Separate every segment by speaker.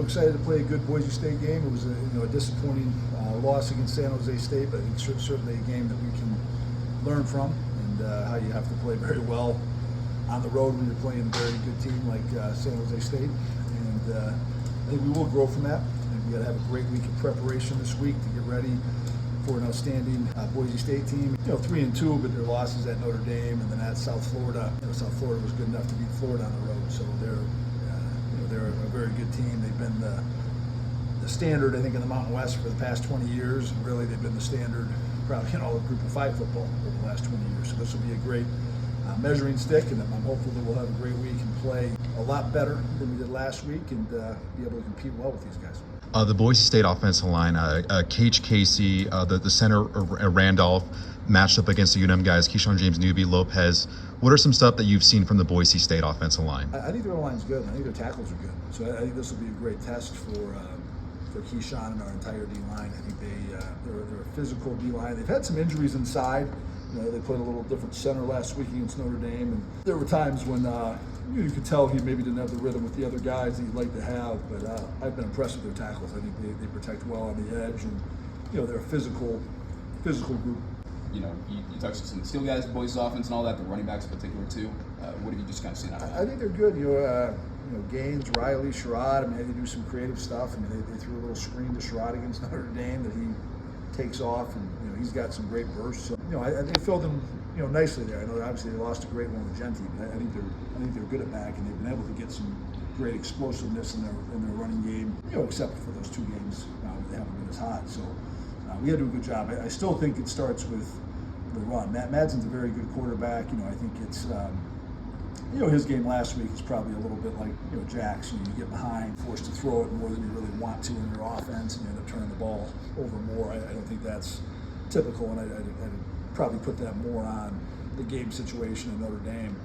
Speaker 1: excited to play a good Boise State game. It was a disappointing loss against San Jose State, but I think certainly a game that we can learn from, and how you have to play very well on the road when you're playing a very good team like San Jose State. And I think we will grow from that. And we got to have a great week of preparation this week to get ready for an outstanding Boise State team. 3-2, but their losses at Notre Dame and then at South Florida. South Florida was good enough to beat Florida on the road, so they're a very good team. They've been the standard, I think, in the Mountain West for the past 20 years, and really they've been the standard probably in all of Group of 5 football over the last 20 years. So this will be a great measuring stick, and I'm hopeful that we'll have a great week and play a lot better than we did last week and be able to compete well with these guys.
Speaker 2: The Boise State offensive line, Cage Casey, the center Randolph, matched up against the UNM guys, Keyshawn James, Newby, Lopez. What are some stuff that you've seen from the Boise State offensive line?
Speaker 1: I think their O-line's good. I think their tackles are good. So I think this will be a great test for Keyshawn and our entire D-line. I think they're a physical D-line. They've had some injuries inside. They played a little different center last week against Notre Dame, and there were times when you could tell he maybe didn't have the rhythm with the other guys that he'd like to have. But I've been impressed with their tackles. I think they protect well on the edge, and they're a physical group.
Speaker 3: You touched some steel guys, the Boise's offense and all that, the running backs in particular too. What have you just kind of seen out of that?
Speaker 1: I think they're good. Gaines, Riley, Sherrod. I mean, they do some creative stuff. I mean, they threw a little screen to Sherrod against Notre Dame that he takes off, and he's got some great bursts. So, they filled him nicely there. I know obviously they lost a great one with Genty, but I think they're good at back, and they've been able to get some great explosiveness in their running game. Except for those 2 games they haven't been as hot. So we got to do a good job. I still think it starts with the run. Matt Madsen's a very good quarterback. I think it's his game last week is probably a little bit like Jack's. You get behind, forced to throw it more than you really want to in your offense, and you end up turning the ball over more. I don't think that's typical, and I'd probably put that more on the game situation in Notre Dame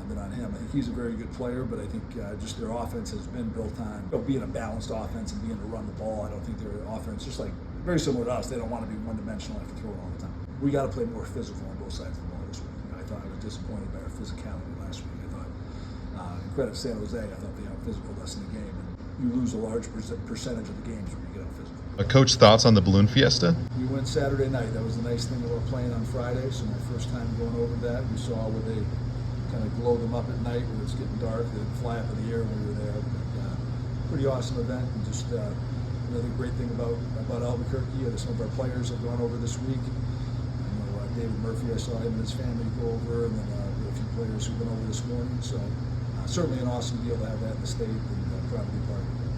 Speaker 1: than on him. I think he's a very good player, but I think just their offense has been built on being a balanced offense and being to run the ball. I don't think their offense, just like very similar to us, they don't want to be one-dimensional and have to throw it all the time. We got to play more physical on both sides of the ball this week. I thought I was disappointed by our physicality last week. I thought, credit San Jose, I thought they out physical less in the game, and you lose a large percentage of the games when you get out physical.
Speaker 2: Coach, thoughts on the balloon fiesta?
Speaker 1: We went Saturday night. That was the nice thing about playing on Friday. So my first time going over that, we saw where they kind of glow them up at night when it's getting dark. They didn't fly up in the air when we were there. But, pretty awesome event, and just another great thing about Albuquerque. Some of our players have gone over this week. David Murphy, I saw him and his family go over, and then a few players who've been over this morning. So certainly an awesome deal to have that in the state, and proud to be part of it.